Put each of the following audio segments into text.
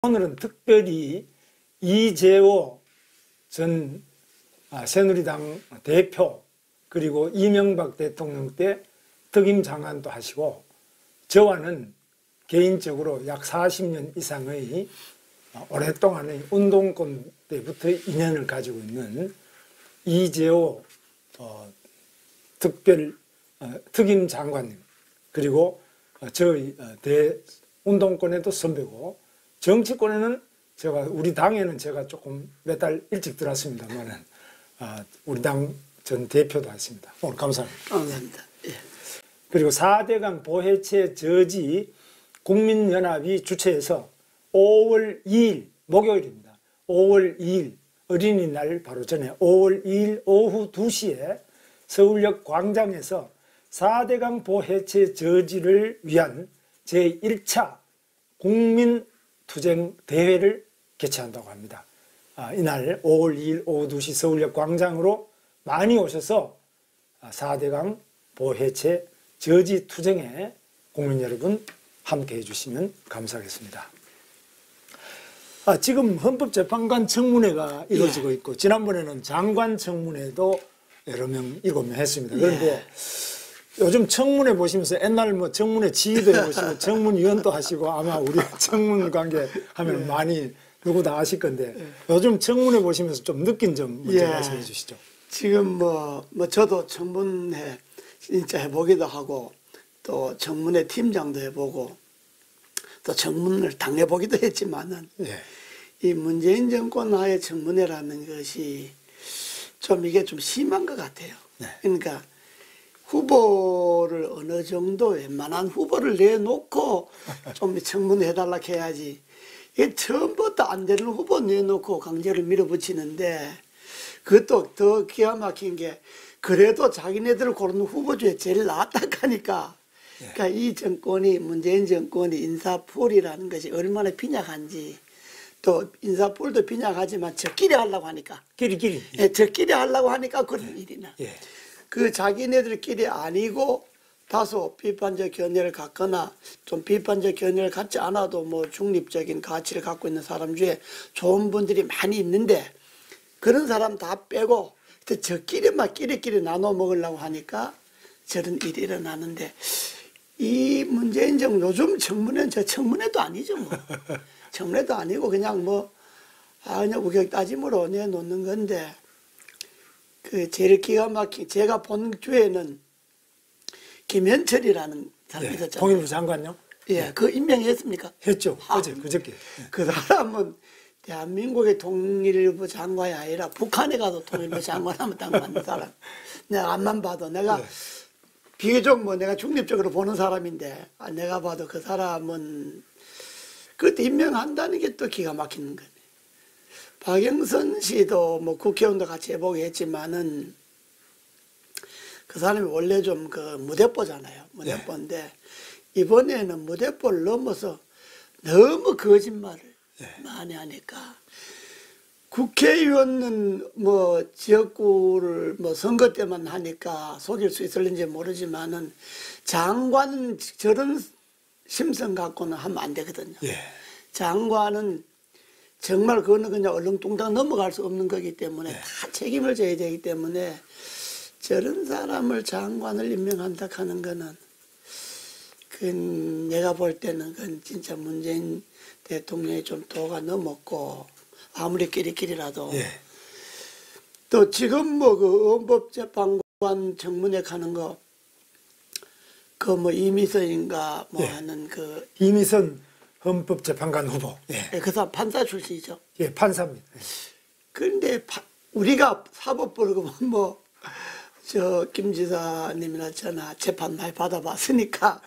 오늘은 특별히 이재호 전 새누리당 대표 그리고 이명박 대통령 때 특임 장관도 하시고 저와는 개인적으로 약 40년 이상의 오랫동안의 운동권 때부터 인연을 가지고 있는 이재호 특임 장관님 그리고 저희 운동권에도 선배고 정치권에는 제가 우리 당에는 제가 조금 몇 달 일찍 들어왔습니다만은 우리 당 전 대표도 했습니다. 오늘 감사합니다. 감사합니다. 예. 그리고 4대강 보해체 저지 국민연합이 주최해서 5월 2일 목요일입니다. 5월 2일 어린이날 바로 전에 5월 2일 오후 2시에 서울역 광장에서 4대강 보해체 저지를 위한 제1차 국민투쟁 대회를 개최한다고 합니다. 이날 5월 2일 오후 2시 서울역 광장으로 많이 오셔서 4대강 보해체 저지 투쟁에 국민 여러분 함께 해주시면 감사하겠습니다. 지금 헌법재판관 청문회가 이루어지고 있고 지난번에는 장관 청문회도 여러 명 7명 했습니다. 그런데 요즘 청문회 보시면서 옛날 뭐 청문회 지휘도 해보시고 청문위원도 하시고 아마 우리 청문 관계 하면 많이 누구 다 아실 건데 요즘 청문회 보시면서 좀 느낀 점 먼저 말씀해 주시죠. 지금 뭐 저도 청문회 진짜 해보기도 하고 또 청문회 팀장도 해보고 또 청문을 당해보기도 했지만은 이 문재인 정권 하에 청문회라는 것이 좀 이게 좀 심한 것 같아요. 그러니까 후보를 어느 정도 웬만한 후보를 내놓고 좀 청문해달라 해야지. 이게 처음부터 안 되는 후보 내놓고 강제로 밀어붙이는데 그것도 더 기가 막힌 게 그래도 자기네들 고르는 후보 중에 제일 낫다 하니까 그러니까 이 정권이 문재인 정권이 인사풀이라는 것이 얼마나 빈약한지 또 인사풀도 빈약하지만 저끼리 하려고 하니까 저끼리 하려고 하니까 그런 일이나 그 자기네들끼리 아니고 다소 비판적 견해를 갖거나 좀 비판적 견해를 갖지 않아도 뭐 중립적인 가치를 갖고 있는 사람 중에 좋은 분들이 많이 있는데 그런 사람 다 빼고 저끼리만 끼리끼리 나눠 먹으려고 하니까 저런 일이 일어나는데 이 문재인 정부 요즘 청문회는 저 청문회도 아니죠 뭐. 청문회도 아니고 그냥 뭐 그냥 우격 따짐으로 내놓는 건데 그 제일 기가 막힌 제가 본 주에는 김현철이라는 사람이 있었잖아요. 통일부 장관요? 그 임명했습니까? 했죠. 그저께. 그 사람은 대한민국의 통일부 장관이 아니라 북한에 가서 통일부 장관하면 딱 맞는 사람. 내가 앞만 봐도 내가 비교적 뭐 내가 중립적으로 보는 사람인데 내가 봐도 그 사람은 그때 임명한다는 게 또 기가 막히는 거네. 박영선 씨도 뭐 국회의원도 같이 해보게 했지만은 그 사람이 원래 좀 그 무대뽀잖아요. 무대뽀인데 이번에는 무대뽀를 넘어서 너무 거짓말을 많이 하니까 국회의원은 뭐 지역구를 뭐 선거 때만 하니까 속일 수 있을는지 모르지만은 장관은 저런 심성 갖고는 하면 안 되거든요. 장관은 정말 그거는 그냥 얼렁뚱땅 넘어갈 수 없는 거기 때문에 다 책임을 져야 되기 때문에 저런 사람을 장관을 임명한다 하는 거는 그건 내가 볼 때는 그건 진짜 문재인 대통령이 좀 도가 넘었고 아무리 끼리끼리라도 또 지금 뭐 그 헌법재판관 청문회 가는 거 그 뭐 이미선인가 뭐 하는 그 이미선 헌법재판관 후보. 그 사람 판사 출신이죠. 판사입니다. 그런데 우리가 사법부를 뭐 저 김 지사님이나 저나 재판 많이 받아봤으니까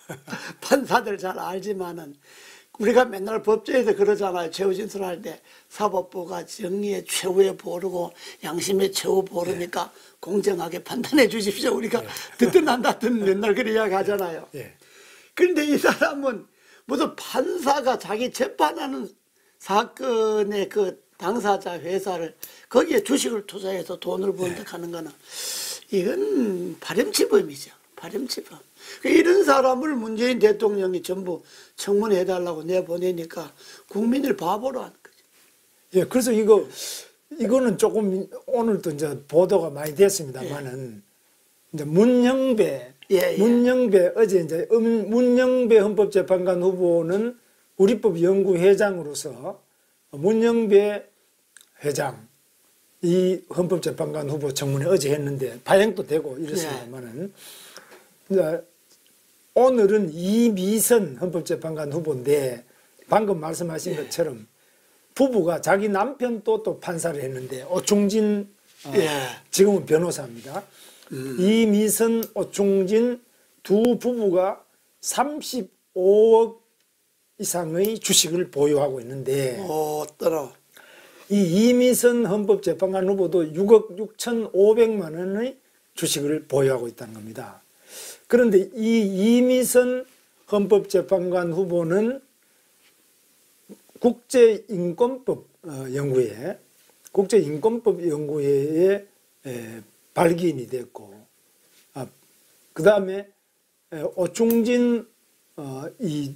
판사들 잘 알지만은 우리가 맨날 법정에서 그러잖아요. 최후 진술할 때 사법부가 정의의 최후에 보르고 양심의 최후 보르니까 공정하게 판단해 주십시오. 우리가 듣든 안 듣든 맨날 그런 이야기 하잖아요. 그런데 이 사람은 무슨 판사가 자기 재판하는 사건의 그 당사자 회사를 거기에 주식을 투자해서 돈을 번득하는 거는 이건 파렴치범이죠. 파렴치범. 이런 사람을 문재인 대통령이 전부 청문해달라고 내보내니까 국민을 바보로 하는 거죠. 예, 그래서 이거는 조금 오늘도 이제 보도가 많이 됐습니다만은 이제 문영배 어제 이제 문영배 헌법재판관 후보는 우리법 연구회장으로서 문영배 회장 이 헌법재판관 후보 청문회 어제 했는데 파행도 되고 이랬습니다만은 이제 오늘은 이미선 헌법재판관 후보인데 방금 말씀하신 것처럼 부부가 자기 남편도 또 판사를 했는데 오충진 지금은 변호사입니다. 이미선 오충진 두 부부가 35억 이상의 주식을 보유하고 있는데 떨어. 이 이미선 헌법재판관 후보도 6억 6,500만 원의 주식을 보유하고 있다는 겁니다. 그런데 이 이미선 헌법재판관 후보는 국제인권법 연구회에 발기인이 됐고, 그 다음에 오충진 이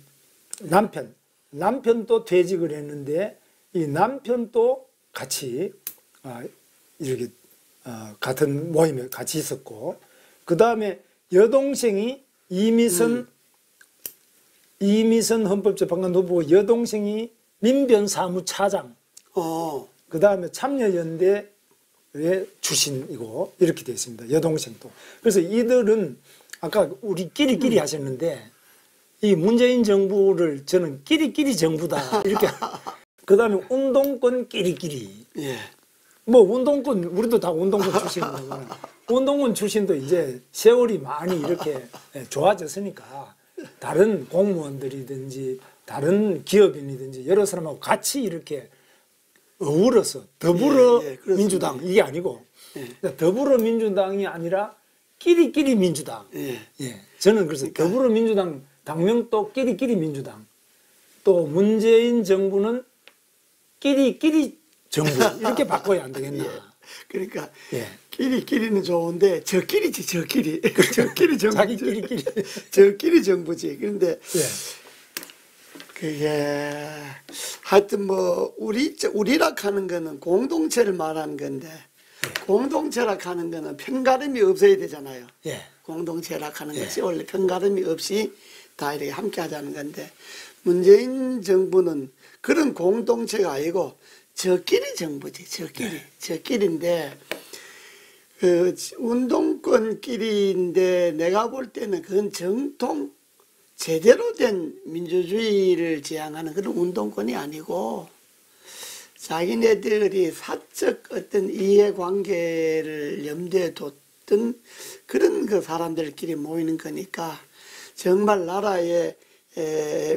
남편도 퇴직을 했는데 이 남편도 같이 이렇게 같은 모임에 같이 있었고, 그 다음에 여동생이 이미선 헌법재판관 후보 여동생이 민변사무차장, 그 다음에 참여연대의 출신이고 이렇게 되어 있습니다. 여동생도. 그래서 이들은 아까 우리끼리 하셨는데 이 문재인 정부를 저는 끼리끼리 정부다 이렇게. 그 다음에 운동권 끼리끼리. 뭐 운동권 우리도 다 운동권 출신이지만 운동권 출신도 이제 세월이 많이 이렇게 좋아졌으니까 다른 공무원들이든지 다른 기업인이든지 여러 사람하고 같이 이렇게 어우러서 더불어민주당 이게 아니고 더불어민주당이 아니라 끼리끼리 민주당. 저는 그래서 더불어민주당 당명도 끼리끼리 민주당, 또 문재인 정부는 끼리끼리 정부 이렇게 바꿔야 안 되겠나. 그러니까 끼리끼리는 좋은데 저끼리지 저끼리. 저끼리 정부지. 자기 끼리끼리. 저끼리 정부지. 그런데 그게 하여튼 뭐 우리라 하는 거는 공동체를 말하는 건데 공동체라 하는 거는 편가름이 없어야 되잖아요. 공동체라 하는 것이 원래 편가름이 없이 다 이렇게 함께 하자는 건데 문재인 정부는 그런 공동체가 아니고 저끼리 정부지. 저끼리인데 그 운동권끼리인데 내가 볼 때는 그건 정통 제대로 된 민주주의를 지향하는 그런 운동권이 아니고 자기네들이 사적 어떤 이해관계를 염두에 뒀던 그런 그 사람들끼리 모이는 거니까 정말 나라의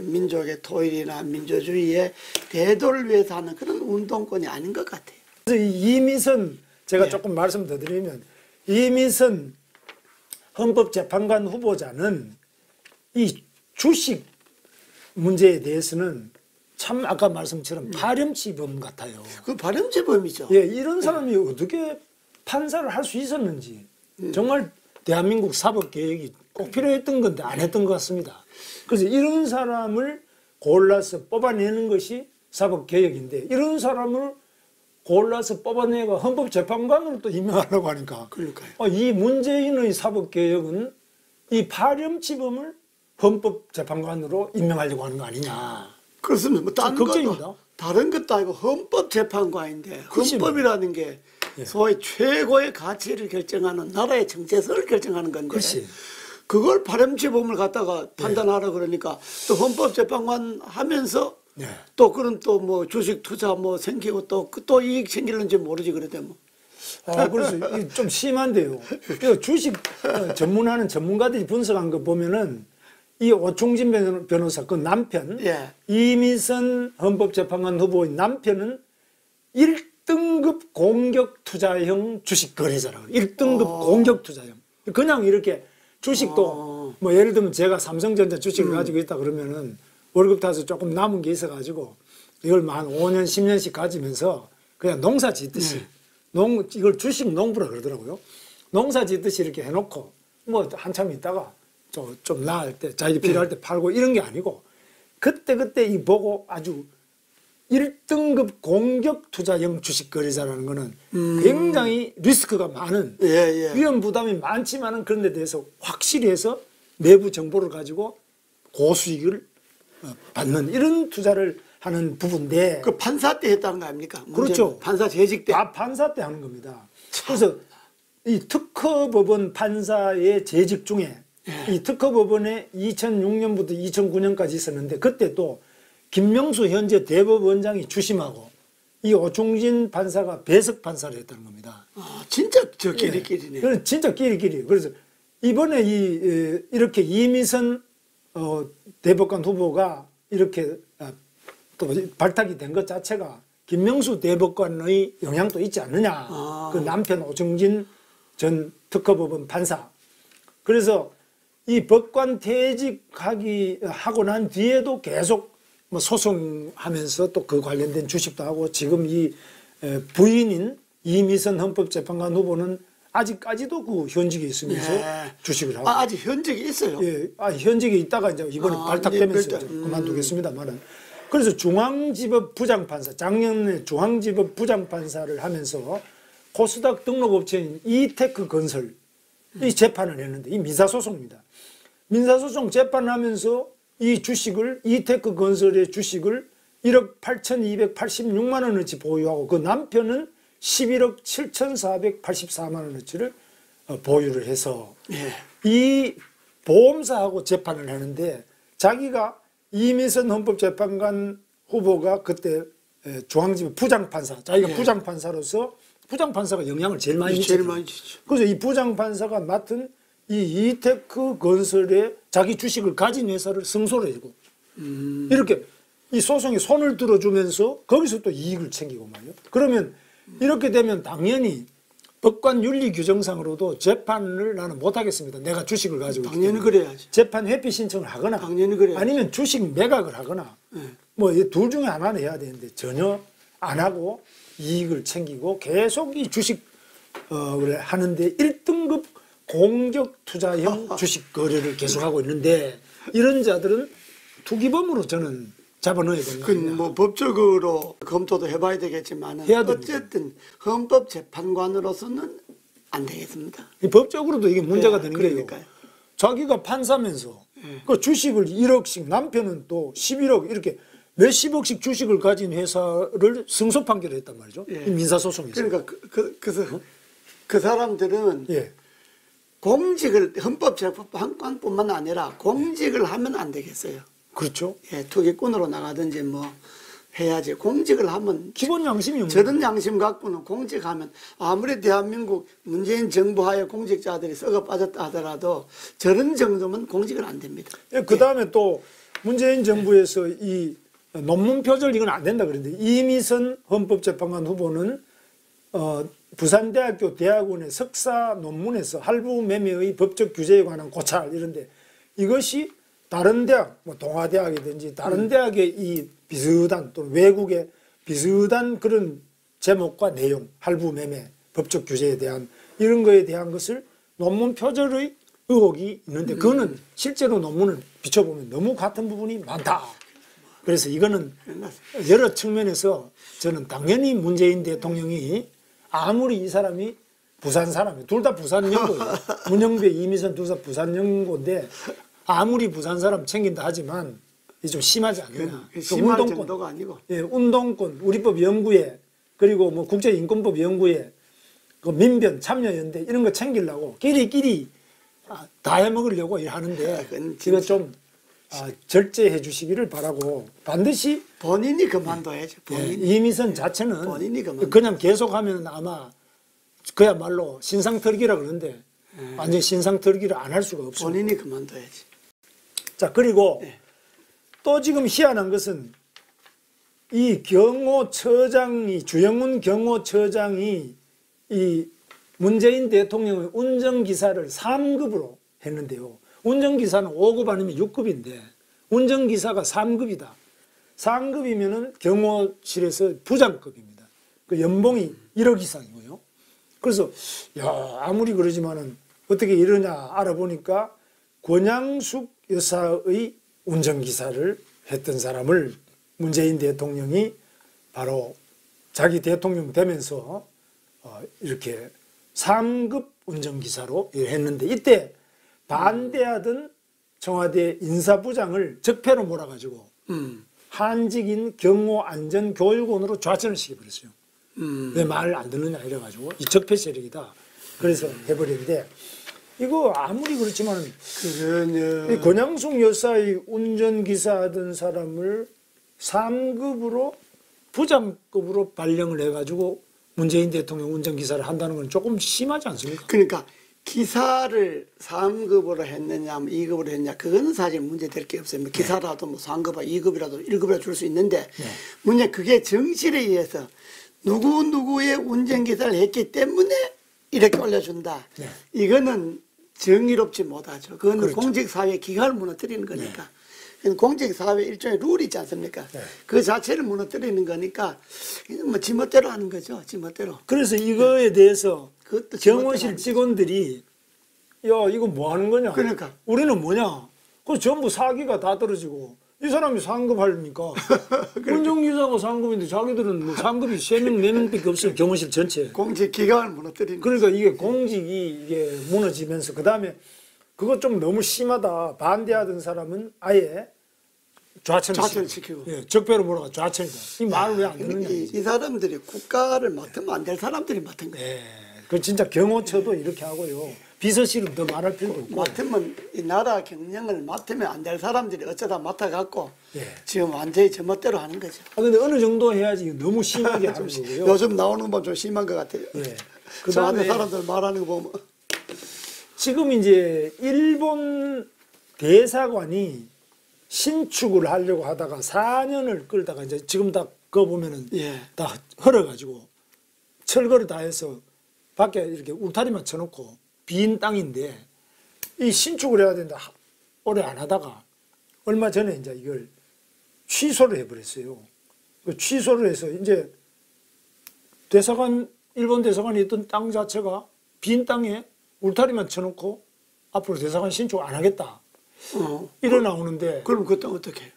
민족의 토일이나 민주주의의 대도를 위해서 하는 그런 운동권이 아닌 것 같아요. 그래서 이미선 제가 조금 말씀 더 드리면 이미선 헌법재판관 후보자는 이 주식 문제에 대해서는 참 아까 말씀처럼 파렴치범 같아요. 그 파렴치범이죠. 이런 사람이 어떻게 판사를 할 수 있었는지 정말 대한민국 사법개혁이 꼭 필요했던 건데 안 했던 것 같습니다. 그래서 이런 사람을 골라서 뽑아내는 것이 사법개혁인데 이런 사람을 골라서 뽑아내고 헌법재판관으로 또 임명하려고 하니까 그러니까요. 이 문재인의 사법개혁은 이 파렴치범을 헌법재판관으로 임명하려고 하는 거 아니냐. 그렇습니다. 뭐 다른 걱정입니다. 다른 것도 아니고 헌법재판관인데 헌법이라는 게 소위 최고의 가치를 결정하는 나라의 정체성을 결정하는 건데 그걸 파렴치범을 갖다가 판단하라 그러니까 또 헌법재판관 하면서 또 그런 또 뭐 주식 투자 뭐 생기고 또 이익 생기는지 모르지 그래도 뭐. 그래서 좀 심한데요. 주식 전문하는 전문가들이 분석한 거 보면은 이 오충진 변호사 그 남편 이미선 헌법재판관 후보의 남편은 1등급 공격 투자형 주식 거래자라고. 1등급 공격 투자형. 그냥 이렇게 주식도 뭐 예를 들면 제가 삼성전자 주식을 가지고 있다 그러면은 월급 타서 조금 남은 게 있어가지고 이걸 한 5년 10년씩 가지면서 그냥 농사 짓듯이 이걸 주식 농부라 그러더라고요. 농사 짓듯이 이렇게 해놓고 뭐 한참 있다가 좀 나을 때 자기 필요할 때 팔고 이런 게 아니고 그때 이 보고 아주 1등급 공격 투자형 주식 거래자라는 거는 굉장히 리스크가 많은 예, 예. 위험 부담이 많지만은 그런 데 대해서 확실히 해서 내부 정보를 가지고 고수익을 받는 이런 투자를 하는 부분인데 그 판사 때 했다는 거 아닙니까? 문제는. 그렇죠. 판사 재직 때. 다 판사 때 하는 겁니다. 그래서 이 특허법원 판사의 재직 중에 이 특허법원에 2006년부터 2009년까지 있었는데 그때 또 김명수 현재 대법원장이 주심하고 이 오충진 판사가 배석 판사를 했다는 겁니다. 아, 진짜 저 끼리끼리네. 그래서 진짜 끼리끼리. 그래서 이번에 이렇게 이미선 대법관 후보가 이렇게 또 발탁이 된 것 자체가 김명수 대법관의 영향도 있지 않느냐. 그 남편 오충진 전 특허법원 판사. 그래서 이 법관 퇴직하고 난 뒤에도 계속 뭐 소송하면서 또 그 관련된 주식도 하고 지금 이 부인인 이미선 헌법재판관 후보는 아직까지도 그 현직에 있으면서 예. 주식을 하고. 아직 현직이 있어요. 예, 현직에 있다가 이제 이번에 발탁되면서 네, 그만두겠습니다만은. 그래서 중앙지법 부장판사, 작년에 중앙지법 부장판사를 하면서 코스닥 등록업체인 이테크 건설 이 재판을 했는데 이 민사소송입니다. 민사소송 재판을 하면서 이 주식을 이테크 건설의 주식을 1억 8,286만 원어치 보유하고 그 남편은 11억 7,484만 원어치를 보유를 해서 예. 이 보험사하고 재판을 하는데 자기가 이미선 헌법재판관 후보가 그때 중앙지법 부장판사, 자기가 예. 부장판사로서 부장판사가 영향을 제일 많이 제일 미치죠. 많이 주죠. 그래서 이 부장판사가 맡은 이 이테크 건설에 자기 주식을 가진 회사를 승소를 해고 이렇게 이 소송에 손을 들어주면서 거기서 또 이익을 챙기고 말이요. 그러면 이렇게 되면 당연히 법관 윤리 규정상으로도 재판을 나는 못 하겠습니다. 내가 주식을 가지고 있기 당연히 때문에. 그래야지. 재판 회피 신청을 하거나 당연히 그래야지. 아니면 주식 매각을 하거나 예. 뭐 이 둘 중에 하나는 해야 되는데 전혀 안 하고 이익을 챙기고 계속 이 주식 를 하는데 1등급 공격 투자형 주식 거래를 계속하고 있는데 이런 자들은 투기범으로 저는 잡아넣어야 되는 그 거예요. 뭐 법적으로 검토도 해봐야 되겠지만 해야 됩니다. 어쨌든 헌법재판관으로서는 안 되겠습니다. 이 법적으로도 이게 문제가 예, 되는 게요. 그러니까요. 자기가 판사면서 그 주식을 1억씩 남편은 또 11억 이렇게 몇십억씩 주식을 가진 회사를 승소 판결을 했단 말이죠. 예. 이 민사소송에서. 그러니까 그래서 그 사람들은 예. 공직을 헌법재판관뿐만 아니라 공직을 하면 안 되겠어요. 그렇죠. 예, 투기꾼으로 나가든지 뭐 해야지. 공직을 하면 기본 양심이 없는 저런 양심 갖고는 공직하면 아무리 대한민국 문재인 정부 하에 공직자들이 썩어 빠졌다 하더라도 저런 정도면 공직은 안 됩니다. 예, 그 다음에 또 문재인 정부에서 이 논문 표절 이건 안 된다 그랬는데 이미선 헌법재판관 후보는 부산대학교 대학원의 석사 논문에서 할부 매매의 법적 규제에 관한 고찰 이런데 이것이 다른 대학, 뭐 동아대학이든지 다른 대학의 이 비슷한 또는 외국의 비슷한 그런 제목과 내용, 할부 매매, 법적 규제에 대한 이런 거에 대한 것을 논문 표절의 의혹이 있는데 그거는 실제로 논문을 비춰보면 너무 같은 부분이 많다. 그래서 이거는 여러 측면에서 저는 당연히 문재인 대통령이 아무리 이 사람이 부산 사람이에요. 둘 다 부산 연고예요. 문영배, 이미선 둘 다 부산 연고인데 아무리 부산 사람 챙긴다 하지만 이게 좀 심하지 않느냐. 그 심할 정도가 아니고. 예, 운동권, 우리법 연구회 그리고 뭐 국제인권법 연구회 그 민변, 참여연대 이런 거 챙기려고 끼리끼리 다 해먹으려고 하는데 이거 좀 절제해 주시기를 바라고 반드시 본인이 그만둬야죠. 예, 이미선 자체는 본인이 그냥 계속하면 아마 그야말로 신상털기라 그러는데 완전히 신상털기를 안 할 수가 없어요. 본인이 그만둬야지. 자 그리고 네. 또 지금 희한한 것은 이 경호처장이 주영훈 경호처장이 이 문재인 대통령의 운전기사를 3급으로 했는데요. 운전기사는 5급 아니면 6급인데 운전기사가 3급이다. 3급이면은 경호실에서 부장급입니다. 그 연봉이 1억 이상이고요. 그래서 야 아무리 그러지만은 어떻게 이러냐 알아보니까 권양숙 여사의 운전기사를 했던 사람을 문재인 대통령이 바로 자기 대통령 되면서 이렇게 3급 운전기사로 했는데, 이때 반대하던 청와대 인사부장을 적폐로 몰아가지고 한직인 경호안전교육원으로 좌천을 시켜버렸어요. 왜 말을 안 듣느냐 이래가지고 이 적폐 세력이다. 그래서 해버렸는데, 이거 아무리 그렇지만 이 권양숙 여사의 운전기사 하던 사람을 3급으로 부장급으로 발령을 해가지고 문재인 대통령 운전기사를 한다는 건 조금 심하지 않습니까? 그러니까 기사를 3급으로 했느냐 2급으로 했냐 그거는 사실 문제될 게 없어요. 뭐 기사라도 뭐 3급, 2급이라도 1급이라도 줄 수 있는데 문제 그게 정실에 의해서 누구의 운전기사를 했기 때문에 이렇게 올려준다. 이거는 정의롭지 못하죠. 그거는 그렇죠. 공직사회 기관을 무너뜨리는 거니까. 공직사회 일종의 룰이 있지 않습니까? 그 자체를 무너뜨리는 거니까 뭐 지멋대로 하는 거죠. 지멋대로. 그래서 이거에 대해서 그것도 경호실 지멋대로 직원들이 야 이거 뭐 하는 거냐? 그러니까. 우리는 뭐냐? 그 전부 사기가 다 떨어지고 이 사람이 상급 하려니까 운전기사가 상급인데 자기들은 뭐 상급이 3명 4명밖에 없어요. 경호실 전체에. 공직 기관을 무너뜨리는 그러니까 이게 공직이 이게 무너지면서 그 다음에 그거 좀 너무 심하다. 반대하던 사람은 아예 좌천시키고. 예, 적폐로 몰아가 좌천이다. 이 말을 왜 안 듣느냐? 이 사람들이 국가를 맡으면 안 될 사람들이 맡은 거예요. 예, 그 진짜 경호처도 이렇게 하고요. 비서실은 더 말할 필요도 없고. 맡으면 이 나라 경영을 맡으면 안 될 사람들이 어쩌다 맡아갖고 예. 지금 완전히 제멋대로 하는 거죠. 아 근데 어느 정도 해야지 너무 심하게 하는 거고요. 요즘 나오는 건 좀 심한 것 같아요. 예. 그다음에 그다음에 사람들 말하는 거 보면 지금 이제 일본 대사관이 신축을 하려고 하다가 4년을 끌다가 이제 지금 다 그거 보면은 예. 다 헐어가지고 철거를 다 해서 밖에 이렇게 울타리만 쳐놓고 빈 땅인데 이 신축을 해야 된다 오래 안 하다가 얼마 전에 이제 이걸 취소를 해버렸어요. 그 취소를 해서 이제 대사관 일본 대사관이 있던 땅 자체가 빈 땅에 울타리만 쳐놓고 앞으로 대사관 신축 안 하겠다 이래 나오는데 그럼 그 땅 어떻게 해요?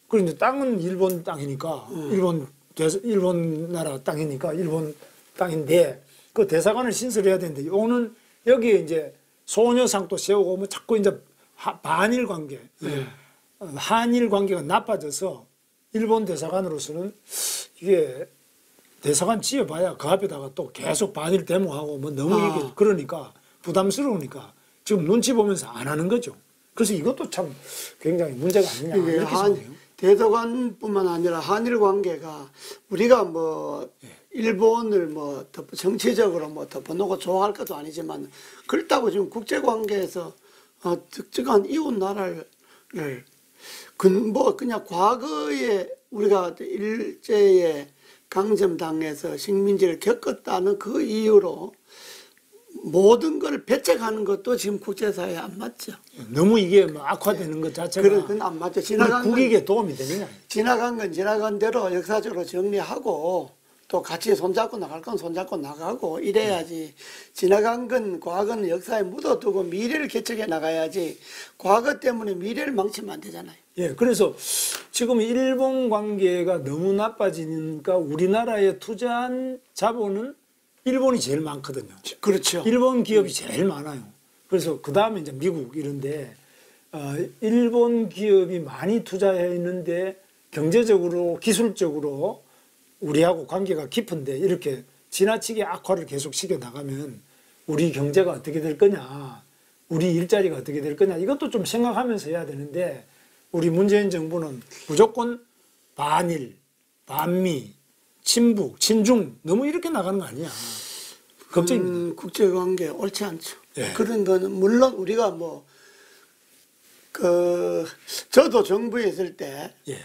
그런데 땅은 일본 땅이니까 일본 나라 땅이니까 일본 땅인데 그 대사관을 신설해야 되는데 오는 여기에 이제 소녀상도 세우고 뭐 자꾸 이제 반일 관계 한일 관계가 나빠져서 일본 대사관으로서는 이게 대사관 지어봐야 그 앞에다가 또 계속 반일 데모하고 뭐 너무 이게 그러니까 부담스러우니까 지금 눈치 보면서 안 하는 거죠. 그래서 이것도 참 굉장히 문제가 아니냐 이게 이렇게 생각해요. 대사관뿐만 아니라 한일 관계가 우리가 뭐 일본을 뭐 정치적으로 뭐 덮어놓고 좋아할 것도 아니지만 그렇다고 지금 국제 관계에서 특정한 이웃 나라를 뭐 그냥 과거에 우리가 일제에 강점당해서 식민지를 겪었다는 그 이유로 모든 걸 배척하는 것도 지금 국제사회에 안 맞죠. 너무 이게 뭐 악화되는 것 자체가 그건 안 맞죠. 우리 국익에 도움이 되느냐. 지나간 건 지나간 대로 역사적으로 정리하고 또 같이 손잡고 나갈 건 손잡고 나가고 이래야지. 지나간 건 과거는 역사에 묻어두고 미래를 개척해 나가야지. 과거 때문에 미래를 망치면 안 되잖아요. 예, 그래서 지금 일본 관계가 너무 나빠지니까 우리나라에 투자한 자본은 일본이 제일 많거든요. 그렇죠. 일본 기업이 제일 많아요. 그래서 그 다음에 이제 미국 이런데 일본 기업이 많이 투자했는데 경제적으로 기술적으로 우리하고 관계가 깊은데 이렇게 지나치게 악화를 계속 시켜 나가면 우리 경제가 어떻게 될 거냐, 우리 일자리가 어떻게 될 거냐 이것도 좀 생각하면서 해야 되는데 우리 문재인 정부는 무조건 반일, 반미, 친북, 친중 너무 이렇게 나가는 거 아니야. 걱정입니다. 국제관계 옳지 않죠. 예. 그런 거는 물론 우리가 저도 정부에 있을 때 예.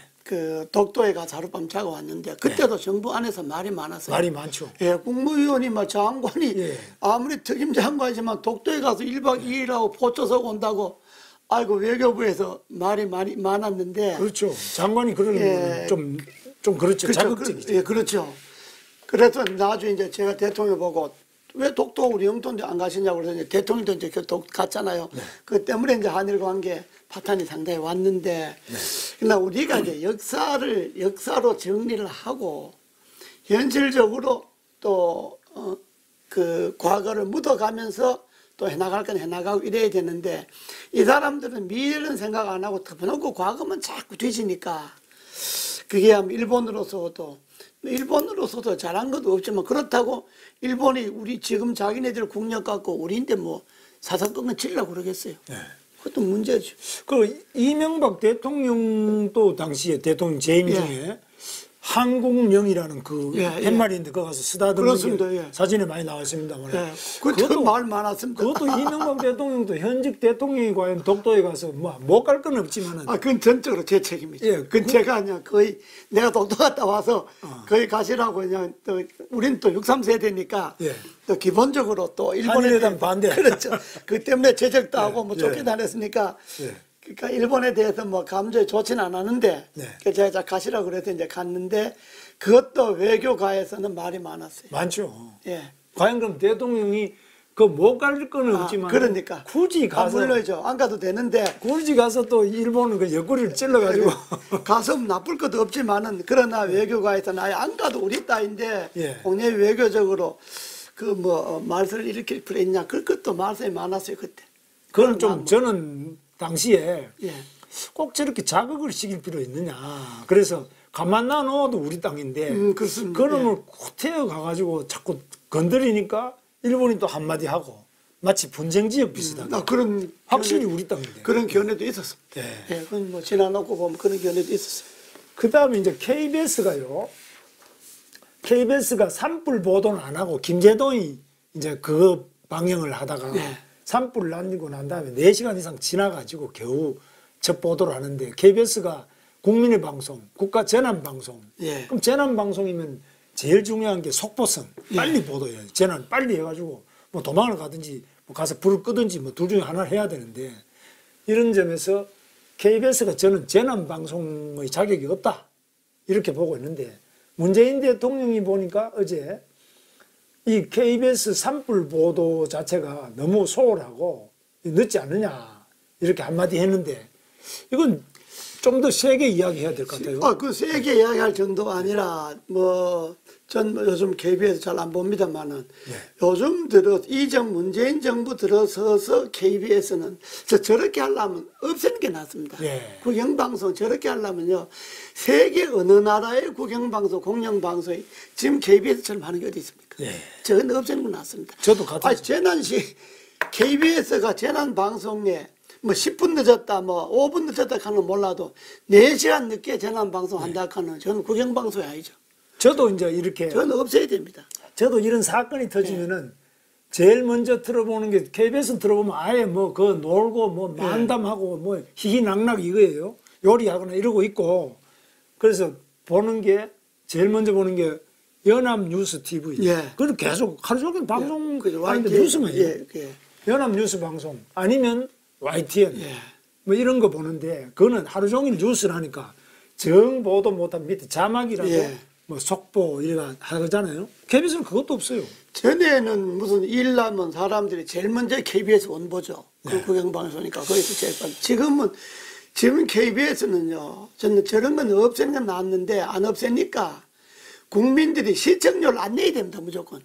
독도에 가서 하룻밤 자고 왔는데 그때도 정부 안에서 말이 많았어요. 말이 많죠. 예, 국무위원이 장관이 예. 아무리 특임 장관이지만 독도에 가서 1박 2일하고 포초석 온다고 아이고 외교부에서 말이 많았는데 그렇죠. 장관이 그러는 예. 좀 그렇죠. 그렇죠. 자극적이죠. 예, 그렇죠. 그래서 나중에 이제 제가 대통령 보고 왜 독도 우리 영토인데 안 가시냐고 그러더니 대통령도 이제 독 갔잖아요. 그 때문에 이제 한일 관계 파탄이 상당히 왔는데, 그러나 우리가 이제 역사로 정리를 하고 현실적으로 또 그 과거를 묻어가면서 또 해나갈 건 해나가고 이래야 되는데, 이 사람들은 미래는 생각 안 하고 덮어놓고 과거만 자꾸 뒤지니까 그게 아마 일본으로서도 잘한 것도 없지만, 그렇다고 일본이 우리 지금 자기네들 국력 갖고 우리인데 뭐 사사건건 치려고 그러겠어요. 네. 그것도 문제죠. 그 이명박 대통령도 당시에 대통령 재임 중에 한국령이라는 그 팻말인데 그거 가서 쓰다듬는 그렇습니다. 게 사진에 많이 나왔습니다만 그것도 말 많았습니다. 그것도 이명박 대통령도 현직 대통령이 과연 독도에 가서 뭐 못 갈 건 없지만은 그건 전적으로 제 책임이죠. 예, 그건 제가 그냥 거의 내가 독도 갔다 와서 거의 가시라고 그냥 또 우리는 또 63세대니까 예. 또 기본적으로 또 일본에 한일회담 반대. 그렇죠. 그 때문에 제적도 하고 뭐 쫓겨다녔으니까 예. 그러니까 일본에 대해서 뭐 감정이 좋지는 않았는데 네. 그래서 제가 가시라고 그래서 이제 갔는데 그것도 외교가에서는 말이 많았어요. 많죠. 예. 과연 그럼 대통령이 그 못 갈 건 없지만 그러니까 굳이 가서 물론이죠. 안 가도 되는데 굳이 가서 또 일본은 그 옆구리를 찔러가지고 가서 나쁠 것도 없지만은 그러나 외교가에서는 아예 안 가도 우리 딸인데 예. 국내 외교적으로 그 뭐 말을 일으킬 필요 있냐 그것도 말씀이 많았어요 그때. 그건 좀 저는 당시에 예. 꼭 저렇게 자극을 시킬 필요 있느냐. 그래서 가만 놔놓아도 우리 땅인데 그렇습니다. 그놈을 코태어 가가지고 자꾸 건드리니까 일본이 또 한마디 하고 마치 분쟁 지역 비슷하게 그런 확실히 우리 땅인데. 그런 견해도 있었어. 네. 예, 그건 뭐 지나놓고 보면 그런 견해도 있었어요. 그 다음에 이제 KBS가 산불 보도는 안 하고 김재동이 이제 그 방영을 하다가 네. 산불 날리고 난 다음에 4시간 이상 지나가지고 겨우 첫 보도를 하는데 KBS가 국민의 방송, 국가 재난 방송. 예. 그럼 재난 방송이면 제일 중요한 게 속보성. 빨리 보도해야 돼. 재난 빨리 해가지고 뭐 도망을 가든지 뭐 가서 불을 끄든지 뭐 둘 중에 하나를 해야 되는데 이런 점에서 KBS가 저는 재난 방송의 자격이 없다. 이렇게 보고 있는데 문재인 대통령이 보니까 어제 이 KBS 산불 보도 자체가 너무 소홀하고 늦지 않느냐 이렇게 한마디 했는데 이건 좀 더 세게 이야기해야 될 것 같아요. 그 세게 이야기할 정도가 아니라 전 요즘 KBS 잘 안 봅니다만은 요즘 문재인 정부 들어서서 KBS는 저렇게 하려면 없애는 게 낫습니다. 예. 국영방송 저렇게 하려면요 세계 어느 나라의 국영방송 공영방송이 지금 KBS처럼 하는 게 어디 있습니까? 예. 저건 없애는 게 낫습니다. 저도 같은 KBS가 재난 방송에 뭐 10분 늦었다, 뭐 5분 늦었다 하는 몰라도 4시간 늦게 재난 방송 한다 하는 저는 국영방송이 아니죠. 저도 이제 이렇게 저는 없애야 됩니다. 저도 이런 사건이 터지면은 제일 먼저 들어보는 게 KBS 들어보면 아예 뭐 그 놀고 뭐 만담하고 뭐 희희낙낙 이거예요. 요리하거나 이러고 있고 그래서 보는 게 제일 먼저 보는 게 연합뉴스 TV. 예. 그걸 계속 하루 종일 방송 그죠. 하는데 YTN. 뉴스만 해요. 연합뉴스 방송 아니면 YTN 뭐 이런 거 보는데 그거는 하루 종일 뉴스를 하니까 정보도 못한 밑에 자막이라도 뭐 속보 이래가 하잖아요. KBS는 그것도 없어요. 전에는 무슨 일 나면 사람들이 제일 먼저 KBS 원보죠. 그 국영방송이니까 거기서 제일 빨리. 지금 KBS는요. 저는 저런 건 없애는 건 낫는데 안 없애니까 국민들이 시청료를 안 내야 됩니다. 무조건.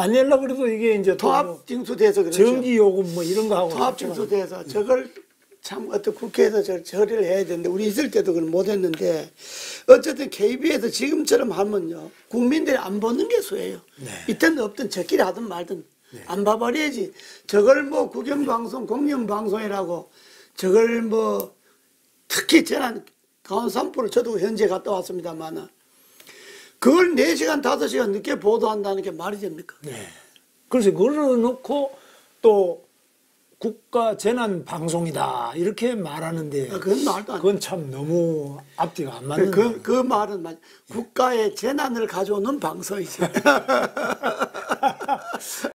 안 내려고 그래도 이게 이제 통합 징수돼서 그렇죠. 전기 요금 뭐 이런 거 하고 통합 징수돼서 저걸 참 어떤 국회에서 처리를 해야 되는데 우리 있을 때도 그걸 못 했는데 어쨌든 KBS 지금처럼 하면요 국민들이 안 보는 게 수예요. 있든 없든 저끼리 하든 말든 안 봐버려야지. 저걸 뭐 국영방송 공영방송이라고 저걸 뭐 특히 재난 강원 산불을 저도 현재 갔다 왔습니다만은 그걸 4시간 5시간 늦게 보도한다는 게 말이 됩니까? 그래서 그걸 놓고 또 국가 재난 방송이다 이렇게 말하는데 그건 말도 안 돼. 그건 참 너무 앞뒤가 안 맞는 그 말은 국가의 재난을 가져오는 방송이지.